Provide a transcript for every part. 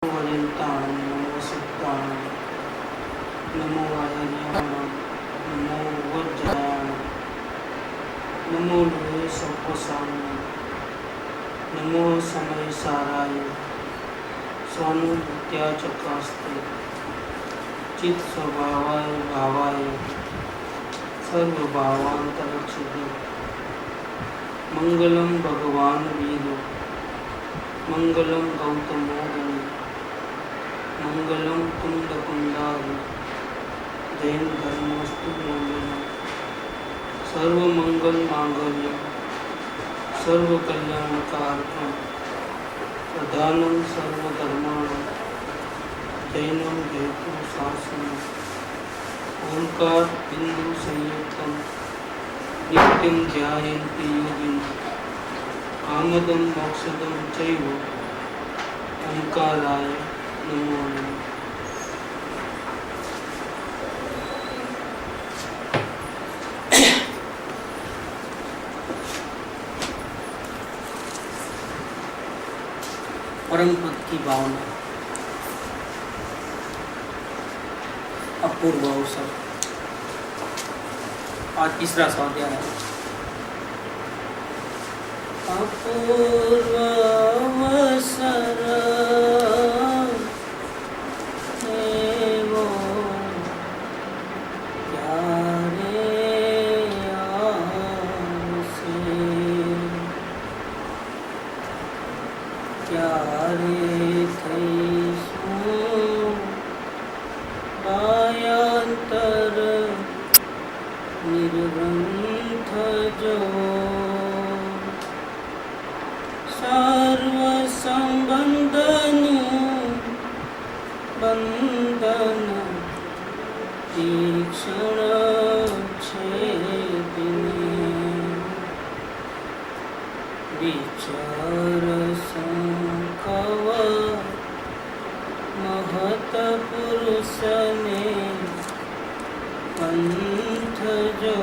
वरिष्ठान् नमो सिद्धान् नमो आचार्यान् नमो वज्रायान् नमो लोहे सप्पसाम्य नमो समय साराय स्वानुभूत्याचकास्ते चित् स्वभावाय भावाय सर्वभावान्तरक्षिते मंगलम भगवान वीर मंगलम गौतमो मुनि मंगलम कुंद कुंदारि जैन धर्मस्तु मंगलम सर्व मंगल मांगल्यम सर्व कल्याणकारकम प्रधानम सर्वधर्माणां जैनम जयतु शासनम ओंकार बिंदु संयुक्तम नित्यं ध्यायन्ति योगिनः कामदं मोक्षदं चैव ओंकाराय नमो नमः। परम पद की भावना, अपूर्व अवसर। आज तीसरा स्वाध्याय है। अपूर्व अवसर है वो प्यारे आपसे, प्यारे थे सो बायांतर निर्ग्रंथ जो सर्व संबंधनु बंधन तीक्षण छेदिने विचार संकव महत पुरुष ने पंथ जो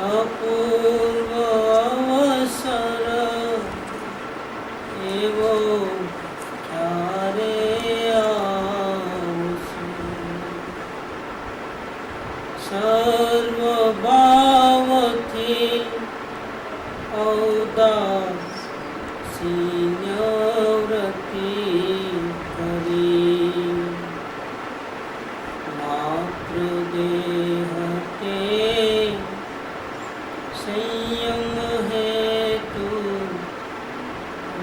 अपूर्व अवसर एवो प्यारे आपसे, सर्व भाव थी औदासीन्य व्रति करी मातृदेह के संयम हेतु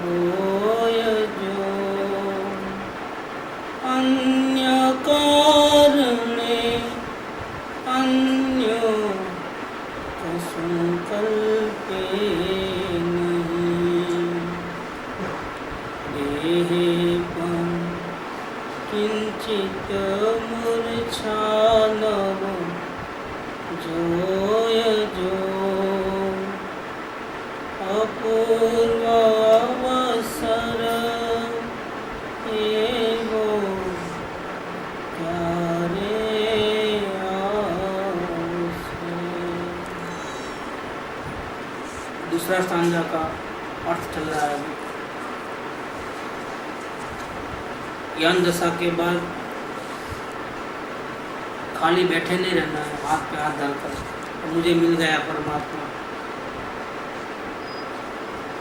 होय जो अन्य कारणे अन्यो संकल्पे नहीं देहेपं किंचित मूर्छा नव जोय जो अपूर्व अवसर एवो प्यारे आपसे। दूसरा स्टांजा का अर्थ चल रहा है। ज्ञान दशा के बाद खाली बैठे नहीं रहना है, हाथ पे हाथ डालकर तो मुझे मिल गया परमात्मा।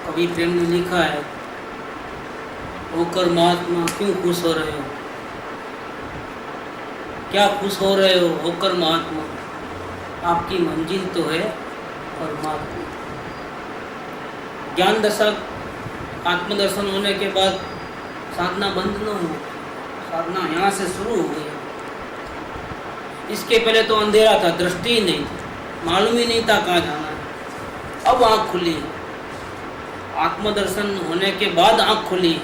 कवि प्रेम ने लिखा है, होकर महात्मा क्यों खुश हो रहे हो, क्या खुश हो रहे हो होकर महात्मा, आपकी मंजिल तो है परमात्मा। ज्ञान दशा आत्मदर्शन होने के बाद साधना बंद न हो, साधना यहाँ से शुरू हो गई। इसके पहले तो अंधेरा था, दृष्टि ही नहीं थी, मालूम ही नहीं था कहाँ जाना है। अब आँख खुली, आत्मदर्शन होने के बाद आँख खुली।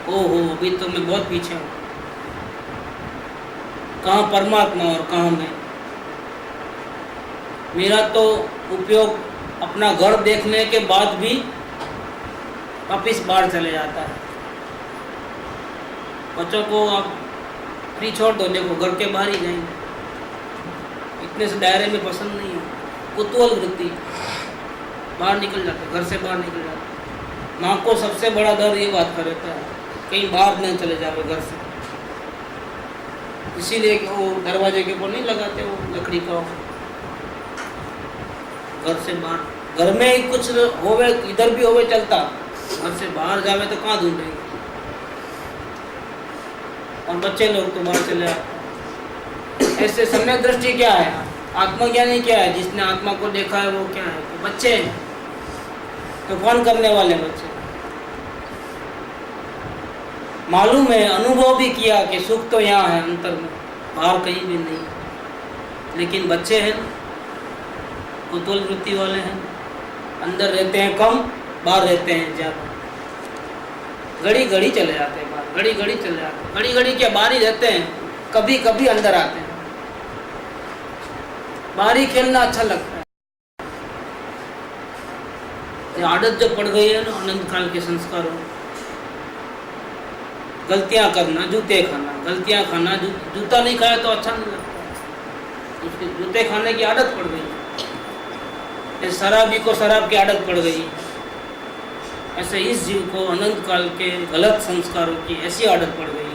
ओहो, अभी तो मैं बहुत पीछे हूँ, कहाँ परमात्मा और कहाँ मैं। मेरा तो उपयोग अपना घर देखने के बाद भी वापिस बाहर चले जाता है। बच्चों को आप फ्री छोड़ दो, देखो घर के बाहर ही जाएंगे, इतने से दायरे में पसंद नहीं है। कुतूहल वृत्ति, बाहर निकल जाते, घर से बाहर निकल जाते। माँ को सबसे बड़ा डर ये बात का रहता है कहीं बाहर नहीं चले जावे घर से, इसीलिए कि वो दरवाजे के ऊपर नहीं लगाते वो लकड़ी का, घर से बाहर, घर में ही कुछ होवे इधर भी होवे चलता, घर से बाहर जावे तो कहाँ ढूंढेंगे। और बच्चे लोग तो बाहर चले आते। ऐसे सम्यक दृष्टि क्या है, आत्मज्ञानी क्या है, जिसने आत्मा को देखा है वो क्या है, तो बच्चे हैं, तो फोन करने वाले बच्चे। मालूम है, अनुभव भी किया कि सुख तो यहाँ है अंतर में, बाहर कहीं भी नहीं, लेकिन बच्चे हैं, कुतूहल वृत्ति वाले हैं, अंदर रहते हैं कम, बाहर रहते हैं ज़्यादा। घड़ी घड़ी चले जाते हैं बाहर, घड़ी घड़ी चले जाते हैं, घड़ी घड़ी क्या बाहर ही रहते हैं, कभी कभी अंदर आते हैं। बाहर ही खेलना अच्छा लगता है। ये आदत जो पड़ गई है ना अनंत काल के संस्कारों, गलतियां करना, जूते खाना, गलतियां खाना, जूता नहीं खाया तो अच्छा नहीं लगता, उसके जूते खाने की आदत पड़ गई। शराबी को शराब की आदत पड़ गई, ऐसे इस जीव को अनंत काल के गलत संस्कारों की ऐसी आदत पड़ गई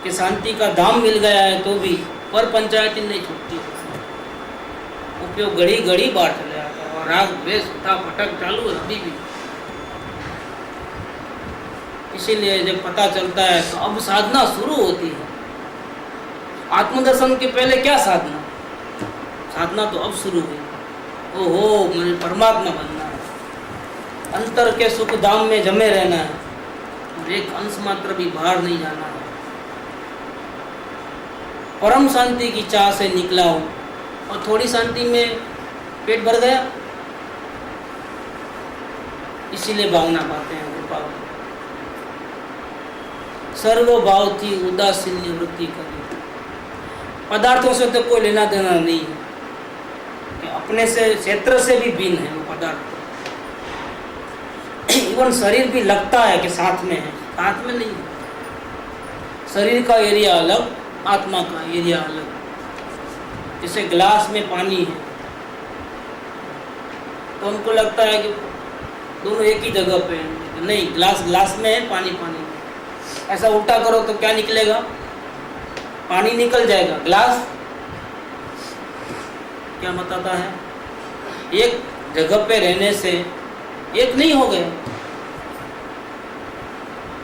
कि शांति का धाम मिल गया है तो भी पर पंचायती नहीं छूटती, उपयोग घड़ी घड़ी बाहर चले जाता है और राग द्वेष उठा पटक चालू है अभी भी। इसीलिए जब पता चलता है तो अब साधना शुरू होती है। आत्मदर्शन के पहले क्या साधना, साधना तो अब शुरू हुई। ओहो, मुझे परमात्मा बनना है, अंतर के सुख धाम में जमे रहना है और एक अंश मात्र भी बाहर नहीं जाना है। परम शांति की चाह से निकला हूँ और थोड़ी शांति में पेट भर गया, इसीलिए भावना पाते हैं कृपा। सर्व भाव थी उदासीन वृत्ति करी, पदार्थों से तो कोई लेना देना नहीं है, कि अपने से क्षेत्र से भी भिन्न है वो पदार्थ। इवन शरीर भी लगता है कि साथ में है, साथ में नहीं है। शरीर का एरिया अलग, आत्मा का एरिया अलग। जैसे ग्लास में पानी है तो उनको लगता है कि दोनों एक ही जगह पे हैं, नहीं, ग्लास ग्लास में है, पानी पानी में। ऐसा उल्टा करो तो क्या निकलेगा, पानी निकल जाएगा, ग्लास क्या बताता है, एक जगह पे रहने से एक नहीं हो गए।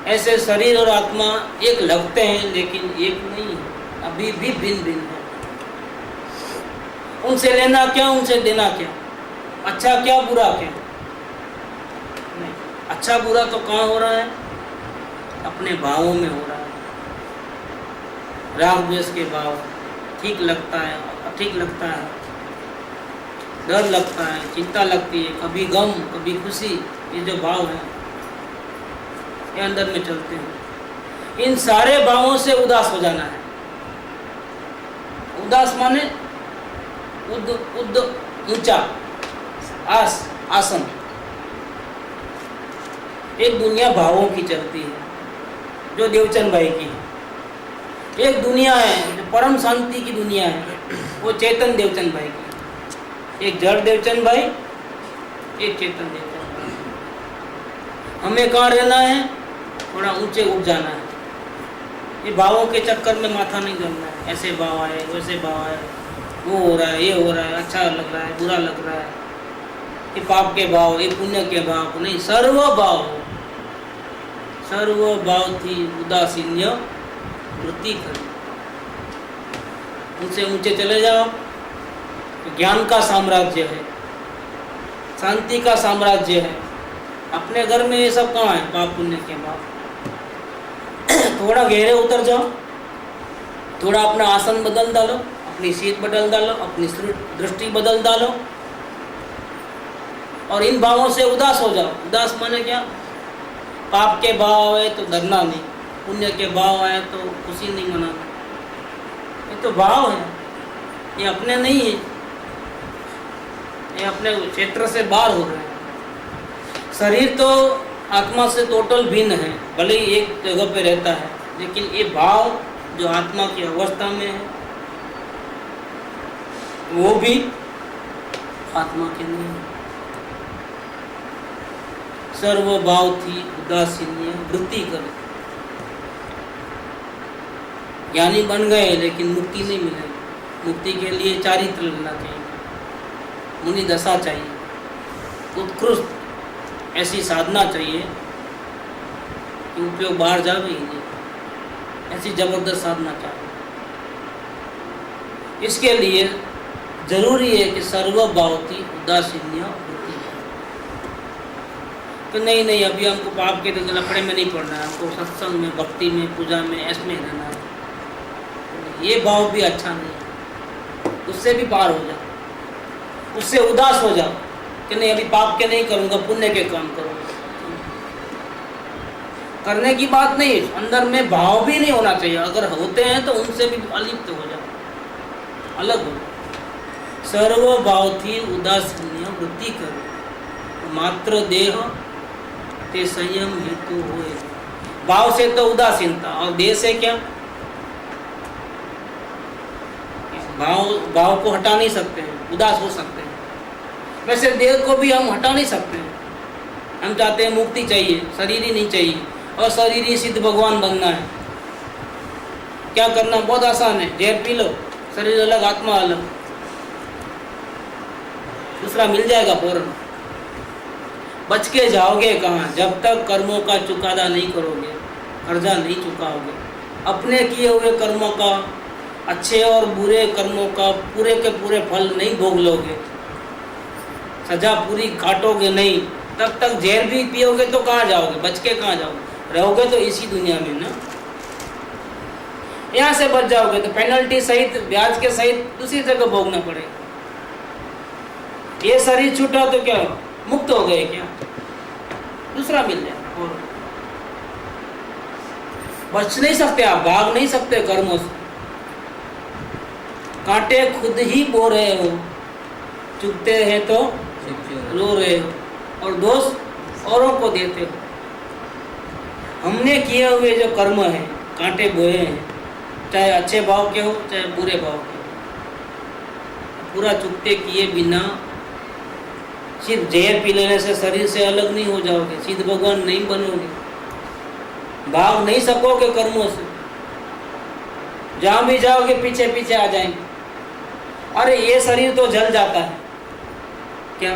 ऐसे शरीर और आत्मा एक लगते हैं लेकिन एक नहीं है, अभी भी भिन्न भिन्न है। उनसे लेना क्या, उनसे देना क्या, अच्छा क्या बुरा क्या, नहीं। अच्छा बुरा तो कहाँ हो रहा है, अपने भावों में हो रहा है। राग द्वेष के भाव, ठीक लगता है, अठीक लगता है, डर लगता है, चिंता लगती है, कभी गम कभी खुशी, ये जो भाव है ये अंदर में चलते हैं। इन सारे भावों से उदास हो जाना है। उदास माने उद उद ऊंचा, आस आसन। एक दुनिया भावों की चलती है जो देवचंद भाई की है, एक दुनिया है जो परम शांति की दुनिया है, वो चेतन देवचंद भाई की। एक जड़ देवचंद भाई, एक चेतन देवचंद भाई। हमें कहाँ रहना है, थोड़ा ऊंचे उठ जाना है। ये भावों के चक्कर में माथा नहीं करना है, ऐसे भाव आए वैसे भाव आए, वो हो रहा है ये हो रहा है, अच्छा लग रहा है बुरा लग रहा है, ये पाप के भाव ये पुण्य के भाव नहीं, सर्व भाव, सर्व भाव थी उदासीन्य वृत्ति करी। उनसे ऊंचे चले जाओ तो ज्ञान का साम्राज्य है, शांति का साम्राज्य है। अपने घर में ये सब कहाँ है, पाप पुण्य के भाव। थोड़ा गहरे उतर जाओ, थोड़ा अपना आसन बदल डालो, अपनी सीट बदल डालो, अपनी दृष्टि बदल डालो और इन भावों से उदास हो जाओ। उदास माने क्या, पाप के भाव आए तो डरना नहीं, पुण्य के भाव आए तो खुशी नहीं मनाना। ये तो भाव है, ये अपने नहीं है, ये अपने क्षेत्र से बाहर हो रहे हैं। शरीर तो आत्मा से टोटल भिन्न है, भले ही एक जगह पे रहता है, लेकिन ये भाव जो आत्मा की अवस्था में है वो भी आत्मा के नहीं है। सर्व भाव थी उदासीन्य वृत्ति करे। ज्ञानी बन गए लेकिन मुक्ति नहीं मिलेगी। मुक्ति के लिए चारित्र लेना चाहिए, मुनि दशा चाहिए, उत्कृष्ट ऐसी साधना चाहिए कि उपयोग बाहर जावे ही नहीं, ऐसी जबरदस्त साधना चाहिए। इसके लिए जरूरी है कि सर्वभावती उदासीन्य वृत्ति है। तो नहीं अभी हमको पाप के लफड़े में नहीं पड़ना है, हमको सत्संग में, भक्ति में, पूजा में, ऐसे में रहना है। ये भाव भी अच्छा नहीं है, उससे भी पार हो जाओ, उससे उदास हो जाओ कि नहीं अभी पाप के नहीं करूँगा, पुण्य के काम करूँगा। करने की बात नहीं, अंदर में भाव भी नहीं होना चाहिए। अगर होते हैं तो उनसे भी अलिप्त हो जाओ, अलग हो। सर्वभाव थी उदासीन्य वृत्ति करो, मात्र देह ते संयम हेतु होए। भाव से तो उदासीनता, और देह से क्या? भाव को हटा नहीं सकते हैं, उदास हो सकते हैं। वैसे देह को भी हम हटा नहीं सकते हैं। हम चाहते हैं मुक्ति चाहिए, शरीर ही नहीं चाहिए, और शरीर ही सिद्ध भगवान बनना है। क्या करना? बहुत आसान है, जहर पी लो, शरीर अलग आत्मा अलग, दूसरा मिल जाएगा फौरन। बच के जाओगे कहाँ? जब तक कर्मों का चुकादा नहीं करोगे, कर्जा नहीं चुकाओगे, अपने किए हुए कर्मों का, अच्छे और बुरे कर्मों का पूरे के पूरे फल नहीं भोग लोगे, सजा पूरी काटोगे नहीं, तब तक जहर भी पियोगे तो कहाँ जाओगे? बच के कहाँ जाओगे? रहोगे तो इसी दुनिया में ना। यहाँ से बच जाओगे तो पेनल्टी सहित, ब्याज के सहित दूसरी जगह भोगना पड़ेगा। ये शरीर छूटा तो क्या मुक्त हो गए? क्या दूसरा मिल जाए? और बच नहीं सकते आप, भाग नहीं सकते कर्मों से। कांटे खुद ही बो रहे हो, चुभते हैं तो रो रहे हो, और दोष औरों को देते हो। हमने किए हुए जो कर्म हैं, कांटे बोए हैं, चाहे अच्छे भाव के हो चाहे बुरे भाव के हो, पूरा चुकते किए बिना सिर्फ जहर पी लेने से शरीर से अलग नहीं हो जाओगे, सिद्ध भगवान नहीं बनोगे, भाग नहीं सकोगे कर्मों से। जहाँ भी जाओगे पीछे पीछे आ जाएंगे। अरे ये शरीर तो जल जाता है क्या?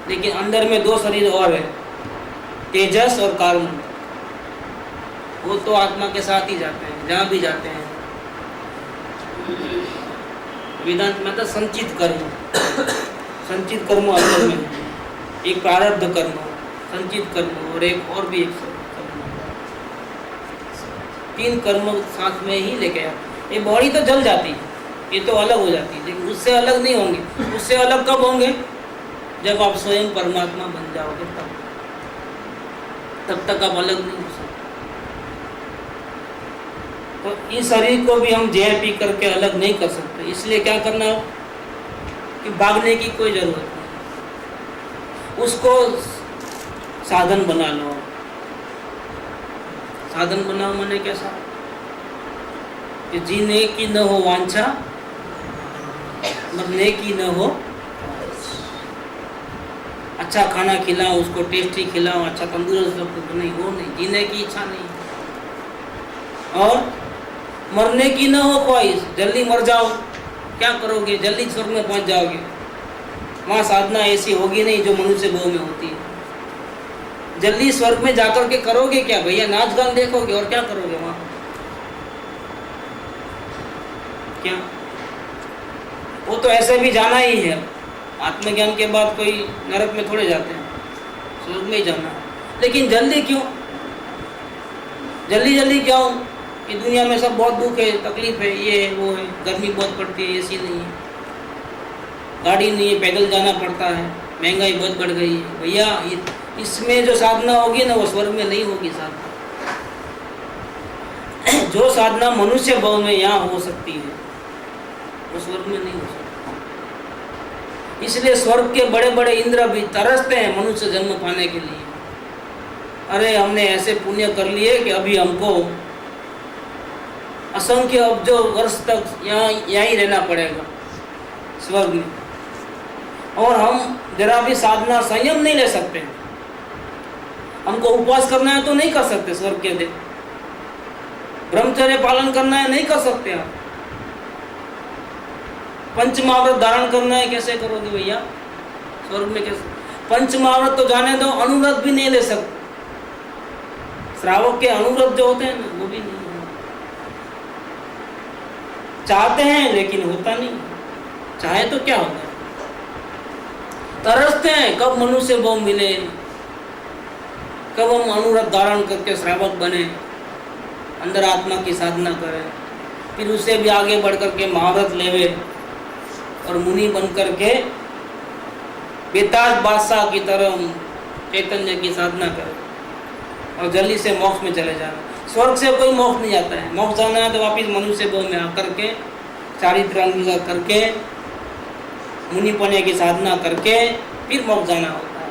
लेकिन अंदर में दो शरीर और है, तेजस और कार्बन। वो तो आत्मा के साथ ही जाते हैं, जहाँ भी जाते हैं। वेदांत में तो संचित कर्म, संचित कर्म अंदर में, एक प्रारब्ध कर्म, संचित कर्म, और एक और भी एक कर्म, तीन कर्म साथ में ही लेके आते। ये बॉडी तो जल जाती है, ये तो अलग हो जाती है, लेकिन उससे अलग नहीं होंगे। उससे अलग कब होंगे? जब आप स्वयं परमात्मा बन जाओगे, तब तक आप अलग नहीं हो सकते। तो इस शरीर को भी हम जहर पी करके अलग नहीं कर सकते। इसलिए क्या करना हो कि भागने की कोई जरूरत नहीं, उसको साधन बना लो। साधन बनाओ माने कैसा? कि जीने की न हो वांछा, मरने की न हो। अच्छा खाना खिलाओ, उसको टेस्टी खिलाओ, अच्छा तंदुरुस्त रखो, नहीं वो नहीं, जीने की इच्छा नहीं। और मरने की न हो ख्वाहिश, जल्दी मर जाओ, क्या करोगे? जल्दी स्वर्ग में पहुंच जाओगे। वहाँ साधना ऐसी होगी नहीं जो मनुष्य भाव में होती है। जल्दी स्वर्ग में जाकर के करोगे क्या भैया? नाच गान देखोगे और क्या करोगे वहाँ? क्या? वो तो ऐसे भी जाना ही है। आत्मज्ञान के बाद कोई नरक में थोड़े जाते हैं, स्वर्ग में ही जाना है। लेकिन जल्दी क्यों? जल्दी क्यों? कि दुनिया में सब बहुत दुख है, तकलीफ है, ये है वो है, गर्मी बहुत पड़ती है, एसी नहीं है, गाड़ी नहीं है, पैदल जाना पड़ता है, महंगाई बहुत बढ़ गई है। भैया इसमें जो साधना होगी ना, वो स्वर्ग में नहीं होगी साधना। जो साधना मनुष्य भाव में यहाँ हो सकती है, वो स्वर्ग में नहीं हो सकती। इसलिए स्वर्ग के बड़े बड़े इंद्र भी तरसते हैं मनुष्य जन्म पाने के लिए। अरे हमने ऐसे पुण्य कर लिए कि अभी हमको असंख्य अब्जों वर्ष तक यहाँ ही रहना पड़ेगा स्वर्ग में, और हम जरा भी साधना संयम नहीं ले सकते। हमको उपवास करना है तो नहीं कर सकते स्वर्ग के देव, ब्रह्मचर्य पालन करना है नहीं कर सकते आप, पंचमहाव्रत धारण करना है कैसे करोगे भैया स्वर्ग में? कैसे? पंचमहाव्रत तो जाने दो, अनुव्रत भी नहीं ले सकते, श्रावक के अनुव्रत जो होते हैं ना वो भी नहीं चाहते हैं लेकिन होता नहीं, चाहे तो क्या होगा, तरसते हैं कब मनुष्य भाव मिले, कब हम अनुव्रत धारण करके श्रावक बने, अंदर आत्मा की साधना करें, फिर उससे भी आगे बढ़ करके महाव्रत लेवे और मुनि बन करके बेताज बादशाह की तरह चैतन्य की साधना करें और जल्दी से मोक्ष में चले जाना। स्वर्ग से कोई मोक्ष नहीं जाता है, मोक्ष जाना है तो वापिस मनुष्य भाव में आकर के चारित्र अंगीकार करके मुनिपने की साधना करके फिर मोक्ष जाना होता है।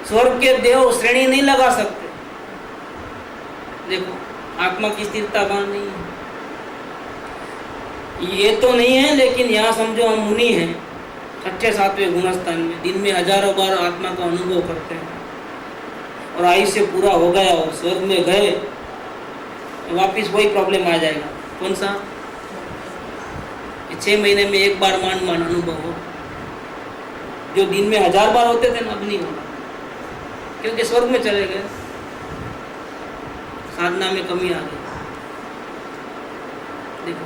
स्वर्ग के देव श्रेणी नहीं लगा सकते। देखो आत्मा की स्थिरता वहां नहीं है, ये तो नहीं है, लेकिन यहाँ समझो हम मुनि हैं छठे सातवें गुणस्थान में, दिन में हजारों बार आत्मा का अनुभव करते हैं और आयुष्य पूरा हो गया और स्वर्ग में गए तो वापिस वही प्रॉब्लम आ जाएगा। कौन सा? 6 महीने में एक बार मान अनुभव हो, जो दिन में 1000 बार होते थे ना अब नहीं होगा, क्योंकि स्वर्ग में चले गए, साधना में कमी आ गई। देखो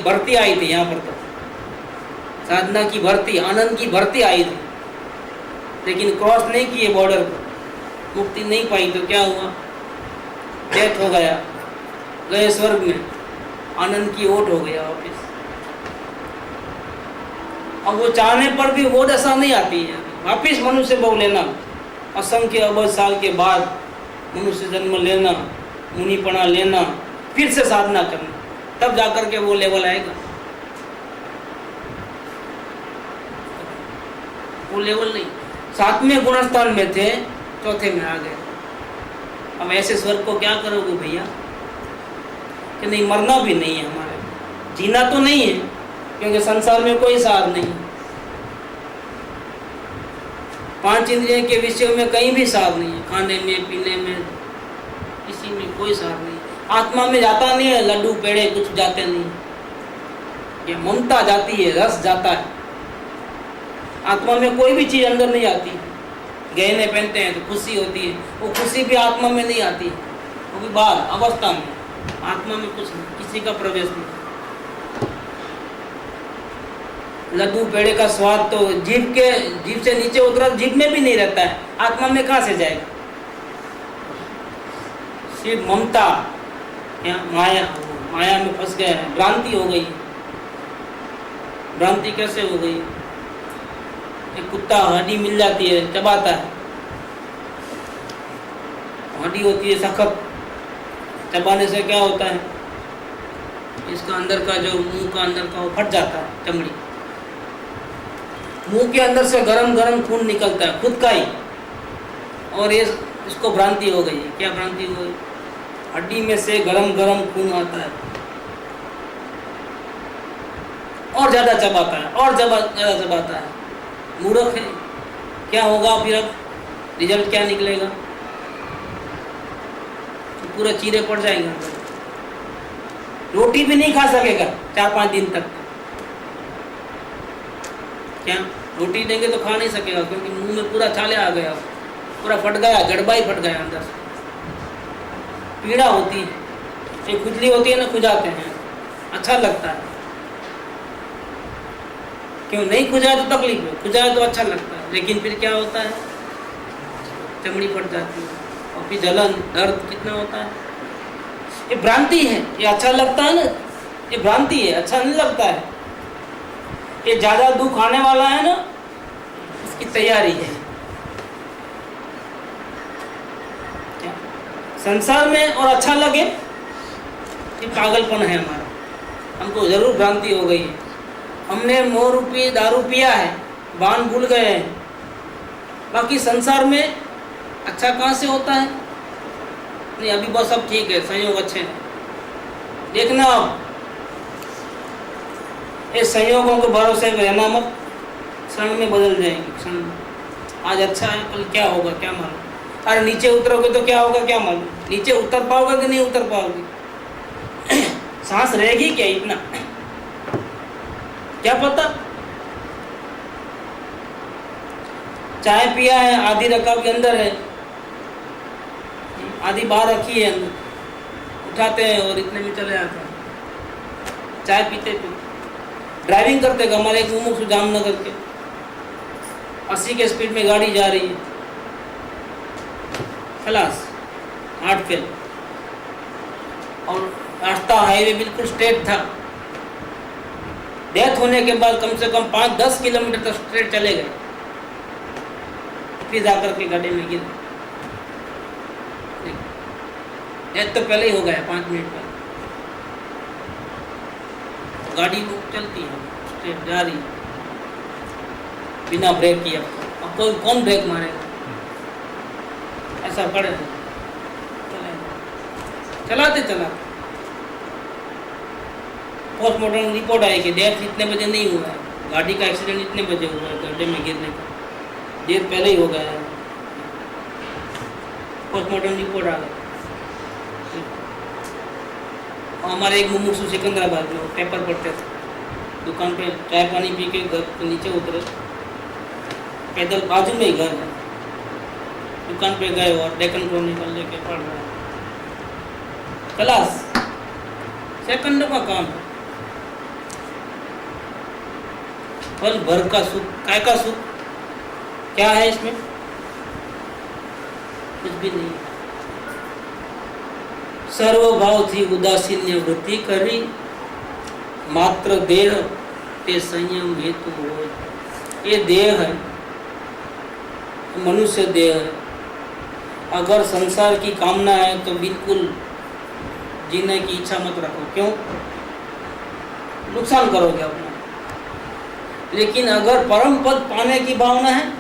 भर्ती आई थी यहाँ पर, तो साधना की भर्ती, आनंद की भर्ती आई थी, लेकिन क्रॉस नहीं किए बॉर्डर पर, मुक्ति नहीं पाई तो क्या हुआ? डेथ हो गया, गए स्वर्ग में, आनंद की ओट हो गया वापिस। अब वो चाहने पर भी वो दशा नहीं आती है, वापिस मनुष्य भाव लेना, असंख्य अबज साल के बाद मनुष्य जन्म लेना, मुनिपना लेना, फिर से साधना करना, तब जाकर के वो लेवल आएगा। वो लेवल नहीं, 7वें गुणस्थान में थे, चौथे में आ गए। अब ऐसे स्वर्ग को क्या करोगे भैया? कि नहीं मरना भी नहीं है हमारे, जीना तो नहीं है, क्योंकि संसार में कोई सार नहीं, 5 इंद्रियों के विषयों में कहीं भी सार नहीं है, खाने में पीने में किसी में कोई सार नहीं, आत्मा में जाता नहीं है, लड्डू पेड़े कुछ जाते नहीं, ये ममता जाती है, रस जाता है, आत्मा में कोई भी चीज अंदर नहीं आती। गहने पहनते हैं तो खुशी होती है, वो खुशी भी आत्मा में नहीं आती, वो भी बाहर अवस्था में, आत्मा में कुछ नहीं, किसी का प्रवेश नहीं। लड्डू पेड़े का स्वाद तो जीभ से नीचे उतरा, जीभ में भी नहीं रहता है, आत्मा में कहाँ से जाएगा? सिर्फ ममता या माया में फंस गया है, भ्रांति हो गई। भ्रांति कैसे हो गई? एक कुत्ता हड्डी मिल जाती है, चबाता है, हड्डी होती है सख्त, चबाने से क्या होता है? इसका अंदर का जो मुंह का अंदर का वो फट जाता है, चमड़ी, मुंह के अंदर से गरम गरम खून निकलता है खुद का ही, और ये इसको भ्रांति हो गई। क्या भ्रांति हो गई? हड्डी में से गरम गरम खून आता है और ज़्यादा चबाता है और ज़्यादा चबाता है, मूर्ख है। क्या होगा फिर? अब रिजल्ट क्या निकलेगा? तो पूरे चीरे पड़ जाएंगे, रोटी भी नहीं खा सकेगा 4-5 दिन तक। क्या रोटी देंगे तो खा नहीं सकेगा, क्योंकि मुंह में पूरा छाले आ गया, पूरा फट गया, गड़बा ही फट गया अंदर से, पीड़ा होती है, ये खुजली होती है ना, खुजाते हैं, अच्छा लगता है। क्यों नहीं खुजाए तो तकलीफ है, खुजाए तो अच्छा लगता है, लेकिन फिर क्या होता है? चमड़ी फट जाती है और फिर जलन दर्द कितना होता है। ये भ्रांति है, ये अच्छा लगता है ना, ये भ्रांति है, अच्छा नहीं लगता है। ये ज्यादा दुख आने वाला है ना, इसकी तैयारी है। क्या संसार में और अच्छा लगे, ये पागलपन है हमारा, हमको जरूर भ्रांति हो गई है। हमने मोह रूपी दारू पिया है, बाण भूल गए हैं, बाकी संसार में अच्छा कहाँ से होता है? नहीं, अभी बस सब ठीक है, संयोग अच्छे हैं। देखना अब ये संयोगों के भरोसे रहना मत, क्षण में बदल जाएंगे, क्षण में। आज अच्छा है, कल क्या होगा क्या मालूम। अरे नीचे उतरोगे तो क्या होगा क्या मालूम, नीचे उतर पाओगे कि नहीं उतर पाओगे, सांस रहेगी क्या इतना क्या पता। चाय पिया है, आधी रकाब के अंदर है, आधी बाहर रखी है अंदर, उठाते हैं और इतने में चले जाते हैं। चाय पीते पीते ड्राइविंग करते हैं, हमारे एक मुमुक्षु जामनगर के 80 के स्पीड में गाड़ी जा रही है, खलास हार्ट फेल, और रास्ता हाईवे बिल्कुल स्ट्रेट था। डेथ होने के बाद कम से कम 5-10 किलोमीटर तक स्ट्रेट चले गए, फिर जाकर के गाड़ी में गिरे। डेथ तो पहले ही हो गया 5 मिनट पहले। गाड़ी वो चलती है स्ट्रेट जा रही है बिना ब्रेक किया, अब कोई कौन ब्रेक मारेगा, ऐसा पड़े चलाते चलाते पोस्टमार्टम रिपोर्ट आई कि डेथ इतने बजे नहीं हुआ है, गाड़ी का एक्सीडेंट इतने बजे हुआ है, गड्ढे में गिरने का, डेथ पहले ही हो गया है। पोस्टमार्टम रिपोर्ट आ गई। हमारे एक मुमुक्षु सिकंदराबाद में पेपर पढ़ते थे, दुकान पे चाय पानी पी के घर के नीचे उतरे, पैदल बाजू में ही घर है, दुकान पे गए और डेक्कन क्रॉनिकल लेके पढ़ रहे हैं। क्लास सेकंडों का काम है, पल भर का सुख, काय का सुख, क्या है इसमें, कुछ भी नहीं। सर्वभाव थी उदासीन्य वृत्ति करी, मात्र देह ते संयम हेतु हो। ये देह है, मनुष्य देह है, अगर संसार की कामना है तो बिल्कुल जीने की इच्छा मत रखो, क्यों, नुकसान करोगे अपना। लेकिन अगर परम पद पाने की भावना है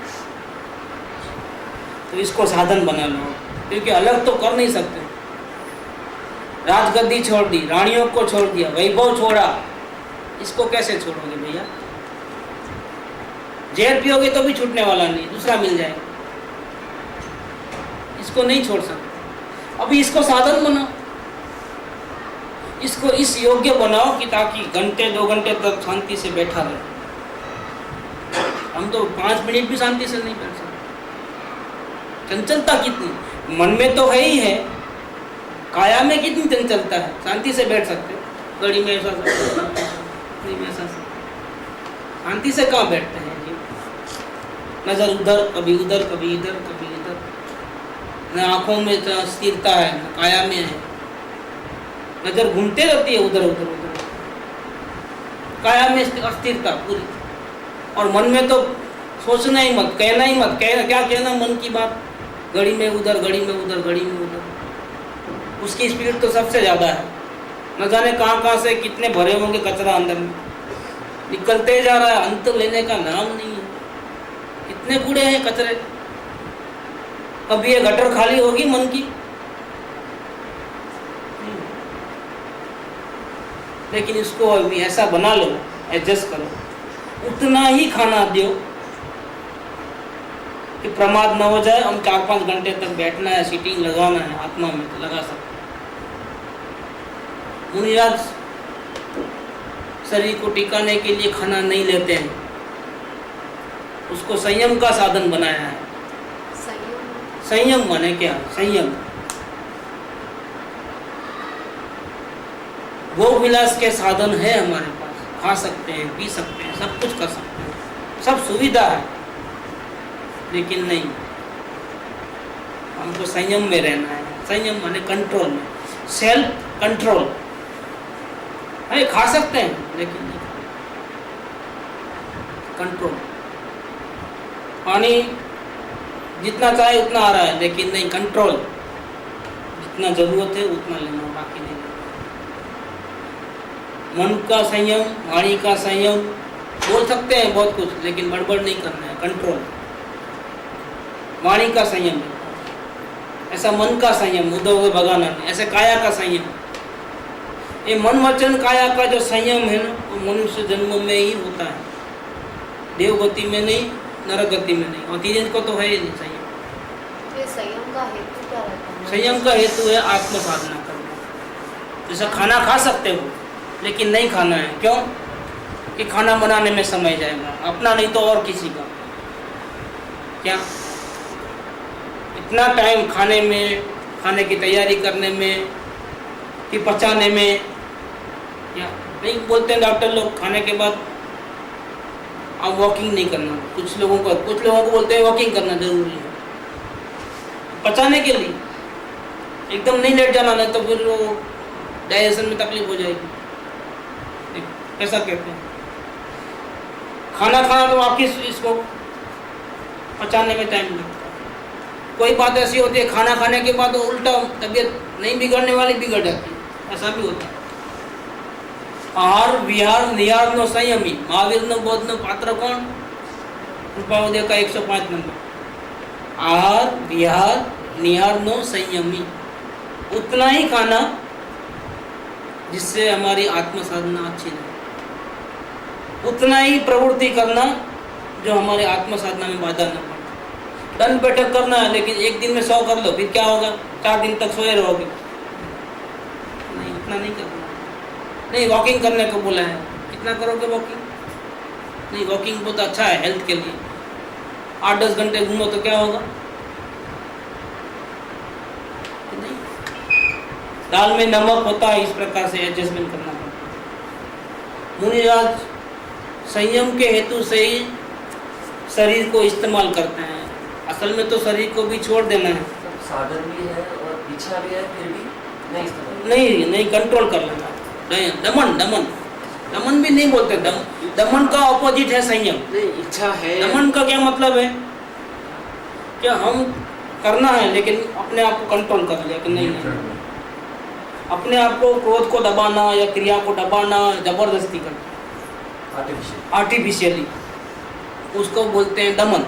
तो इसको साधन बना लो, क्योंकि अलग तो कर नहीं सकते। राजगद्दी छोड़ दी, रानियों को छोड़ दिया, वैभव छोड़ा, इसको कैसे छोड़ोगे भैया। जहर पियोगे तो भी छूटने वाला नहीं, दूसरा मिल जाएगा, इसको नहीं छोड़ सकते। अभी इसको साधन बनाओ, इसको इस योग्य बनाओ कि ताकि घंटे 2 घंटे तक शांति से बैठा रहे। हम तो 5 मिनट भी शांति से नहीं बैठ सकते, चंचलता कितनी, मन में तो है ही है, काया में कितनी चंचलता है। शांति से बैठ सकते, घड़ी में ऐसा घड़ी में ऐसा, शांति से कहाँ बैठते हैं जी। नजर उधर कभी उधर, कभी इधर कभी इधर, न आंखों में स्थिरता है, न काया में है, नजर घूमते रहती है उधर उधर उधर, काया में अस्थिरता पूरी। और मन में तो सोचना ही मत, कहना ही मत, कहना क्या कहना मन की बात, घड़ी में उधर घड़ी में उधर घड़ी में उधर। उसकी स्पीड तो सबसे ज़्यादा है, न जाने कहाँ से कितने भरे होंगे कचरा अंदर में, निकलते जा रहा है, अंत लेने का नाम नहीं है। कितने कूड़े हैं कचरे, कभी ये गटर खाली होगी मन की, लेकिन इसको अभी ऐसा बना लो, एडजस्ट करो, उतना ही खाना दो कि प्रमाद न हो जाए। हम 4-5 घंटे तक बैठना है, सीटिंग लगाना है, आत्मा में तो लगा सकते। मुनिराज शरीर को टिकाने के लिए खाना नहीं लेते हैं, उसको संयम का साधन बनाया है। संयम माने क्या, संयम भोग विलास के साधन है हमारे पास, खा सकते हैं, पी सकते हैं, सब कुछ कर सकते हैं, सब सुविधा है, लेकिन नहीं, हमको संयम में रहना है। संयम माने कंट्रोल में, सेल्फ कंट्रोल। अरे खा सकते हैं लेकिन नहीं, कंट्रोल। पानी जितना चाहे उतना आ रहा है, लेकिन नहीं, कंट्रोल, जितना जरूरत है उतना लेना, बाकी नहीं। मन का संयम, वाणी का संयम, बोल सकते हैं बहुत कुछ, लेकिन बड़बड़ नहीं करना है, कंट्रोल। वाणी का संयम, ऐसा मन का संयम, उधर उधर भगाना नहीं, ऐसे काया का संयम। ये मन वचन काया का जो संयम है ना, वो मनुष्य जन्म में ही होता है, देवगति में नहीं, नरक गति में नहीं, और तीन को तो है ही नहीं संयम। फिर संयम का हेतु क्या रहता है? संयम का हेतु है आत्म साधना करना। जैसे खाना खा सकते हो लेकिन नहीं खाना है, क्यों? कि खाना बनाने में समय जाएगा, अपना नहीं तो और किसी का। क्या इतना टाइम खाने में, खाने की तैयारी करने में, कि पचाने में? या नहीं बोलते हैं डॉक्टर लोग खाने के बाद आप वॉकिंग नहीं करना। कुछ लोगों को बोलते हैं वॉकिंग करना जरूरी है पचाने के लिए। एकदम नहीं लेट जाना, नहीं तो फिर वो डाइजेशन में तकलीफ हो जाएगी। कैसा कहते हैं खाना खाना तो आपकी इसको पचाने में टाइम लगता है। कोई बात ऐसी होती है खाना खाने के बाद उल्टा तबीयत नहीं बिगड़ने वाली बिगड़ जाती है, ऐसा भी होता है। आहार विहार निहार नो संयमी, महावीर नो बोध नो पात्र कौन? कृपावदय का 105 नंबर। आहार विहार निहार नो संयमी, उतना ही खाना जिससे हमारी आत्म साधना अच्छी रहे, उतना ही प्रवृत्ति करना जो हमारे आत्म साधना में बाधा न पड़े। दंड बैठक करना है लेकिन एक दिन में 100 कर लो, फिर क्या होगा? 4 दिन तक सोए रहोगे। नहीं, इतना नहीं करना। नहीं, वॉकिंग करने को बोला है, कितना करोगे वॉकिंग? नहीं, वॉकिंग बहुत अच्छा है हेल्थ के लिए। 8-10 घंटे घूमो तो क्या होगा? नहीं, दाल में नमक होता है, इस प्रकार से एडजस्टमेंट करना पड़ता है। मुनिराज संयम के हेतु से ही शरीर को इस्तेमाल करते हैं। असल में तो शरीर को भी छोड़ देना है, साधन भी है और इच्छा भी है, फिर भी नहीं इस्तेमाल, नहीं कंट्रोल कर लेना। दमन दमन दमन भी नहीं बोलते, दमन का ऑपोजिट है संयम। नहीं इच्छा है। दमन का क्या मतलब है? क्या हम करना है लेकिन अपने आप को कंट्रोल कर लिया कि नहीं, अपने आप को क्रोध को दबाना या क्रिया को दबाना, जबरदस्ती करना, आर्टिफिशियली, उसको बोलते हैं दमन।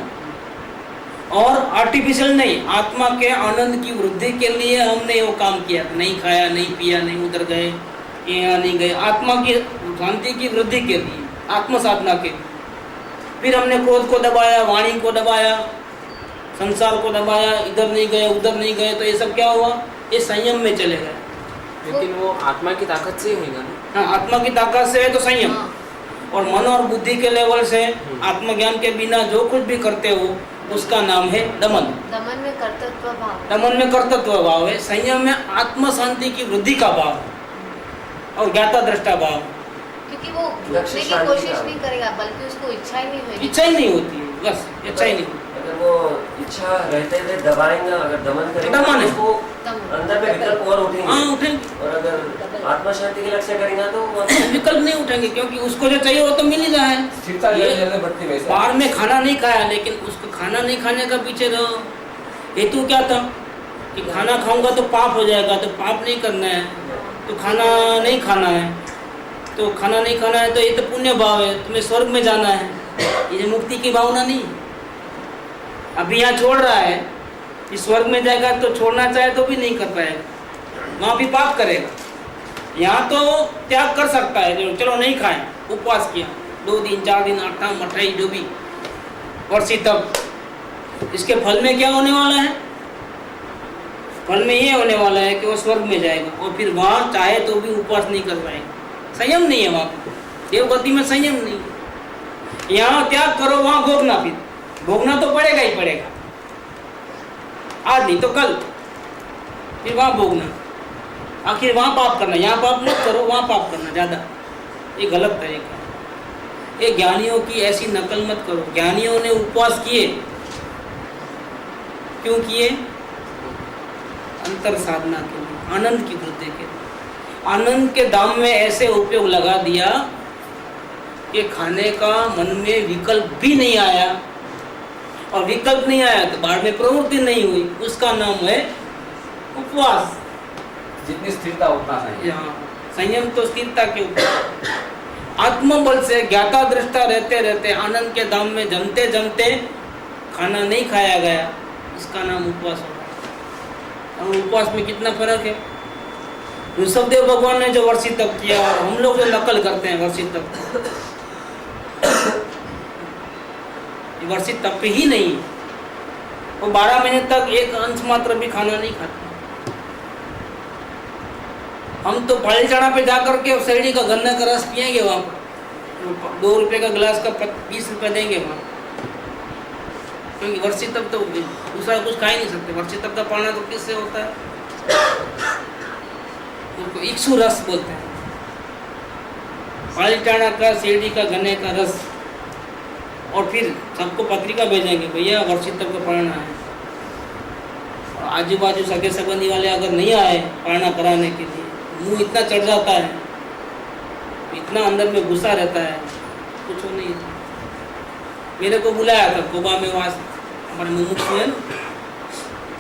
और आर्टिफिशियल नहीं, आत्मा के आनंद की वृद्धि के लिए हमने वो काम किया, नहीं खाया, नहीं पिया, नहीं उधर गए, यहाँ नहीं गए, आत्मा की शांति की वृद्धि के लिए, आत्म साधना के लिए। फिर हमने क्रोध को दबाया, वाणी को दबाया, संसार को दबाया, इधर नहीं गए उधर नहीं गए, तो ये सब क्या हुआ? ये संयम में चले गए। लेकिन वो आत्मा की ताकत से ही होगा ना। हाँ, आत्मा की ताकत से है तो संयम। हाँ। और मन और बुद्धि के लेवल से आत्मज्ञान के बिना जो कुछ भी करते हो उसका नाम है दमन। दमन में कर्तृत्व भाव, दमन में कर्तृत्व भाव है, संयम में आत्म शांति की वृद्धि का भाव और ज्ञाता दृष्टा भाव। क्योंकि वो भूलने की कोशिश नहीं करेगा, बल्कि उसको इच्छा ही नहीं होगी। इच्छा ही नहीं होती है, बस इच्छा ही नहीं होती। अगर वो इच्छा रहते हुए दबाएंगे, अगर दमन करेंगे दमन है। तो वो अंदर में विकल्प और उठेंगे। हाँ, उठेंगे। और अगर आत्मा शांति के लक्ष्य करेंगे तो वो विकल्प नहीं उठेंगे, क्योंकि उसको जो चाहिए वो तो मिल ही रहा है। बाहर में खाना नहीं खाया लेकिन उसको खाना नहीं खाने का पीछे तो हेतु क्या था कि खाना खाऊंगा तो पाप हो जाएगा, तो पाप नहीं करना है, तो खाना नहीं खाना है, तो खाना नहीं खाना है तो ये तो पुण्य भाव है, तुम्हें स्वर्ग में जाना है, ये मुक्ति की भावना नहीं। अभी यहाँ छोड़ रहा है कि स्वर्ग में जाएगा तो छोड़ना चाहे तो भी नहीं कर पाएगा, वहाँ भी पाप करेगा। यहाँ तो त्याग कर सकता है, जो चलो नहीं खाए, उपवास किया 2 दिन 4 दिन 8 28 जो भी वर्षी, तब इसके फल में क्या होने वाला है? फल में ये होने वाला है कि वो स्वर्ग में जाएगा और फिर वहाँ चाहे तो भी उपवास नहीं कर पाएगा। संयम नहीं है वहाँ, देवगति में संयम नहीं है। यहाँ त्याग करो, वहाँ भोगना, फिर भोगना तो पड़ेगा ही पड़ेगा, आज नहीं तो कल, फिर वहाँ भोगना। आखिर वहाँ पाप करना, यहाँ पाप मत करो, वहाँ पाप करना ज़्यादा, ये गलत तरीका है। ये ज्ञानियों की ऐसी नकल मत करो। ज्ञानियों ने उपवास किए, क्यों किए? अंतर साधना के लिए, आनंद की वृद्धि के लिए। आनंद के दाम में ऐसे उपयोग लगा दिया कि खाने का मन में विकल्प भी नहीं आया, और विकल्प नहीं आया तो बाहर में प्रवृत्ति नहीं हुई, उसका नाम है उपवास। जितनी स्थिरता उतना संयम। यहाँ संयम तो स्थिरता के ऊपर, आत्मबल से ज्ञाता दृष्टा रहते रहते आनंद के दाम में जमते जमते खाना नहीं खाया गया, इसका नाम उपवास होगा। और उपवास में कितना फर्क है? ऋषभदेव भगवान ने जो वर्षी तप किया और हम लोग जो नकल करते हैं वर्षी तप, वर्षी तप ही नहीं, वो 12 महीने तक एक अंश मात्र भी खाना नहीं खाते। हम तो पाली चढ़ा पे जाकर के शहरी का गन्ने का रस पियेंगे वहाँ पर, 2 रुपये का गिलास का 20 रुपये देंगे वहाँ, क्योंकि वर्षी तब तो दूसरा कुछ खा ही नहीं सकते। वर्षी तब का पाना तो किससे होता है, उसको इक्सु रस बोलते हैं। पाली चाणा का, शेरडी का, गन्ने का रस, और फिर सबको पत्रिका भेजेंगे, भैया वर्षी तब का पाना है। और आजू बाजू सगे संबंधी वाले अगर नहीं आए पाना कराने के लिए, मुंह इतना चढ़ जाता है, इतना अंदर में गुस्सा रहता है, कुछ नहीं। मेरे को बुलाया था कोबा में, वहाँ हमारे मुमुक्षु है ना,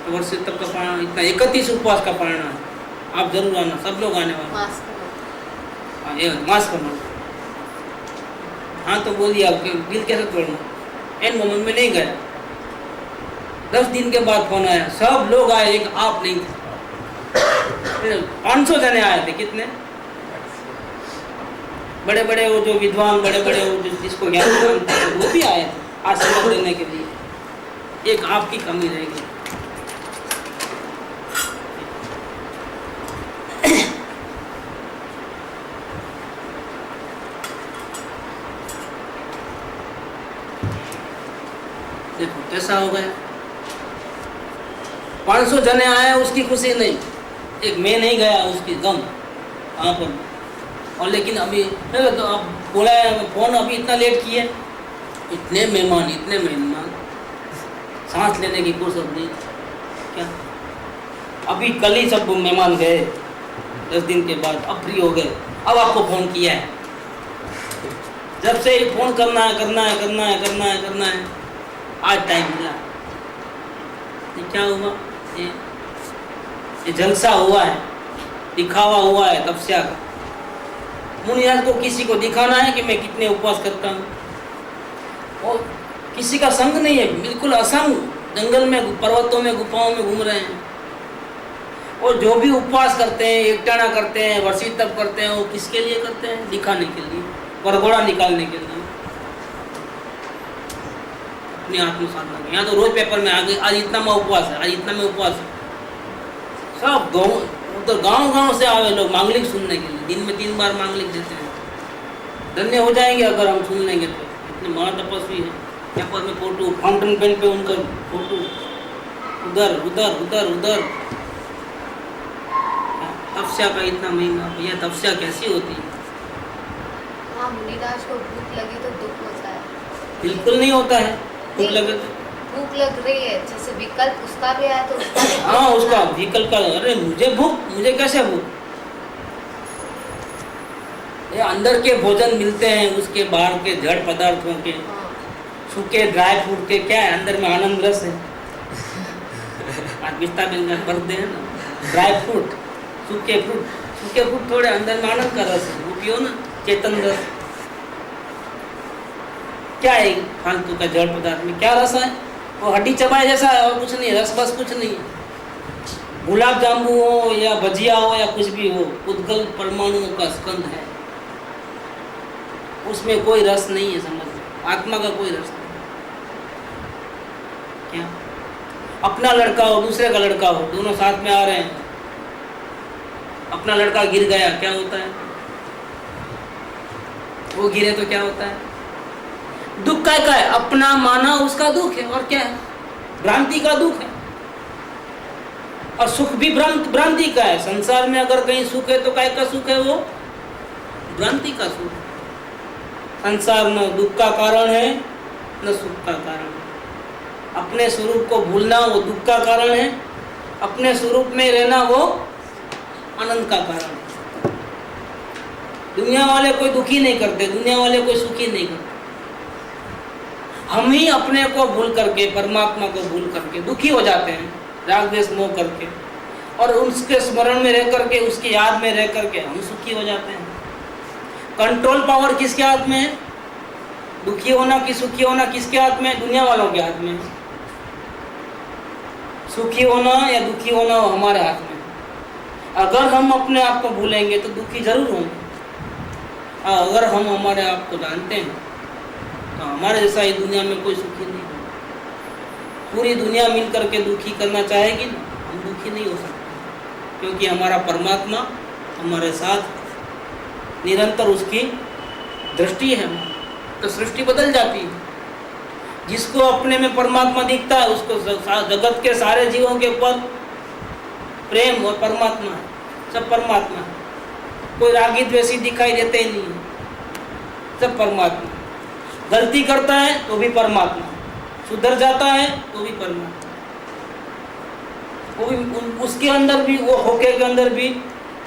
तो वर्षी तब का पाना इतना 31 उपवास का पाना है, आप जरूर आना, सब लोग आने वाले। हाँ, ये मास्क करना। हाँ तो बोल दिया, दिल कैसे तोड़ना, एन मोमेंट में नहीं गया। 10 दिन के बाद फोन आया, सब लोग आए, एक आप नहीं थे। 500 जने आए थे। कितने बड़े बड़े वो जो विद्वान, बड़े बड़े वो जिसको ज्ञान थे, वो भी आए थे आशीर्वाद देने के लिए। एक आपकी कमी रह गई। देखो कैसा हो गया, 500 जने आए, उसकी खुशी नहीं, एक मैं नहीं गया, उसकी गम वहाँ पर। और लेकिन अभी तो अब बोला है फोन, अभी इतना लेट किए, इतने मेहमान, सांस लेने की फुर्सत नहीं क्या। अभी कल ही सब मेहमान गए, 10 दिन के बाद अब फ्री हो गए, अब आपको फोन किया है। जब से फोन करना है, आज टाइम मिला। ये क्या हुआ, ये जलसा हुआ है, दिखावा हुआ है तपस्या का। मुनिराज को किसी को दिखाना है कि मैं कितने उपवास करता हूँ, और किसी का संग नहीं है, बिल्कुल असंग, जंगल में, पर्वतों में, गुफाओं में घूम रहे हैं। और जो भी उपवास करते हैं, एकटाना करते हैं, वर्षी तप करते हैं, वो किसके लिए करते हैं, दिखाने के लिए, वरघोड़ा निकालने के लिए, अपनी आत्म साधना। यहाँ तो रोज पेपर में आ गई, आज इतना में उपवास है, आज इतना में उपवास है। सब तो गांव से आवे लोग मांगलिक सुनने के लिए, दिन में 3 बार मांगलिक देते हैं। धन्य हो जाएंगे अगर हम सुन लेंगे तो। इतने महातपस्वी है, पेपर में फोटो, फाउंटेन पेन पे उनका फोटो, उधर। तपस्या का इतना महिमा, भैया तपस्या कैसी होती है। हाँ, मुनिराज को भूख लगी तो दुख होता है। बिल्कुल नहीं होता है, भूख लगे तो। भूख लग रही है, जैसे विकल्प उसका भी आया तो उसका भी। हाँ, उसका विकल्प का, अरे मुझे कैसे भूख। ये अंदर के भोजन मिलते हैं, उसके बाहर के जड़ पदार्थों के, सूखे ड्राई फ्रूट के, क्या है अंदर में आनंद रस है। आज बिस्ता बिल्ला भरते हैं ना, ड्राई फ्रूट, सूखे फ्रूट थोड़े अंदर में आनंद का रस है, वो पियो ना, चेतन रस। क्या है फालतू का जड़ पदार्थ में क्या रस है, वो हड्डी चबाए जैसा है, और कुछ नहीं, रस बस कुछ नहीं। गुलाब जामुन हो या भजिया हो या कुछ भी हो, उद्गल परमाणुओं का स्कंद है, उसमें कोई रस नहीं है। समझ, आत्मा का कोई रस नहीं। क्या अपना लड़का हो, दूसरे का लड़का हो, दोनों साथ में आ रहे हैं, अपना लड़का गिर गया, क्या होता है, वो गिरे तो क्या होता है, दुख का है, अपना माना उसका दुख है, और क्या है, भ्रांति का दुख है। और सुख भी भ्रांति का है। संसार में अगर कहीं सुख है तो काय का सुख है, वो भ्रांति का सुख। संसार न दुख का कारण है न सुख का कारण है। अपने स्वरूप को भूलना वो दुख का कारण है, अपने स्वरूप में रहना वो आनंद का कारण है। दुनिया वाले कोई दुखी नहीं करते, दुनिया वाले कोई सुखी नहीं करते। हम ही अपने को भूल करके, परमात्मा को भूल करके दुखी हो जाते हैं, राग द्वेष मोह करके, और उसके स्मरण में रह करके, उसकी याद में रह करके हम सुखी हो जाते हैं। कंट्रोल पावर किसके हाथ में है, दुखी होना कि सुखी होना किसके हाथ में है, दुनिया वालों के हाथ में है। सुखी होना या दुखी होना वो हमारे हाथ में है। अगर हम अपने आप को भूलेंगे तो दुखी जरूर होंगे, अगर हम हमारे आप को जानते हैं तो हमारे जैसा इस दुनिया में कोई सुखी नहीं है। पूरी दुनिया मिल करके दुखी करना चाहेगी ना, हम दुखी नहीं हो सकते, क्योंकि हमारा परमात्मा हमारे साथ निरंतर उसकी दृष्टि है। तो सृष्टि बदल जाती है। जिसको अपने में परमात्मा दिखता है उसको जगत के सारे जीवों के ऊपर प्रेम और परमात्मा है, सब परमात्मा है। कोई रागी द्वेषी दिखाई देते ही नहीं है, सब परमात्मा। गलती करता है तो भी परमात्मा, सुधर जाता है तो भी परमात्मा। वो भी उसके अंदर भी, वो होके के अंदर भी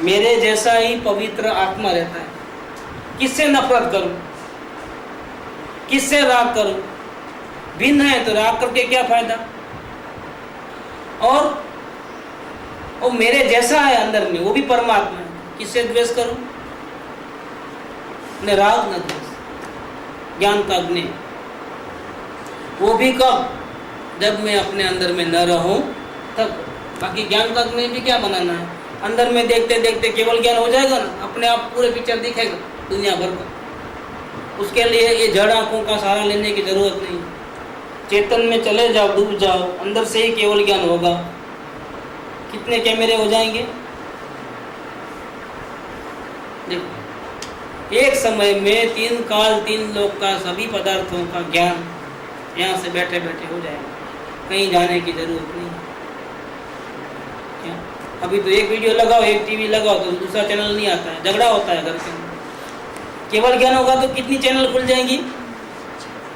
मेरे जैसा ही पवित्र आत्मा रहता है। किससे नफरत करूं, किससे राग करूं? भिन्न है तो राग करके क्या फायदा? और वो मेरे जैसा है अंदर में, वो भी परमात्मा है, किससे द्वेष करूं? न राग न द्वेष, ज्ञान का अग्नि। वो भी कब? जब मैं अपने अंदर में न रहूं तब। बाकी ज्ञान का अग्नि भी क्या बनाना है? अंदर में देखते देखते केवल ज्ञान हो जाएगा ना, अपने आप पूरे पिक्चर दिखेगा दुनिया भर का। उसके लिए ये जड़ आंखों का सहारा लेने की जरूरत नहीं। चेतन में चले जाओ, डूब जाओ, अंदर से ही केवल ज्ञान होगा। कितने कैमरे हो जाएंगे? देखो, एक समय में 3 काल 3 लोक का सभी पदार्थों का ज्ञान यहाँ से बैठे बैठे हो जाएगा, कहीं जाने की जरूरत नहीं। क्या अभी तो एक वीडियो लगाओ, एक टीवी लगाओ तो दूसरा चैनल नहीं आता है, झगड़ा होता है घर के अंदर। केवल ज्ञान होगा तो कितनी चैनल खुल जाएंगी?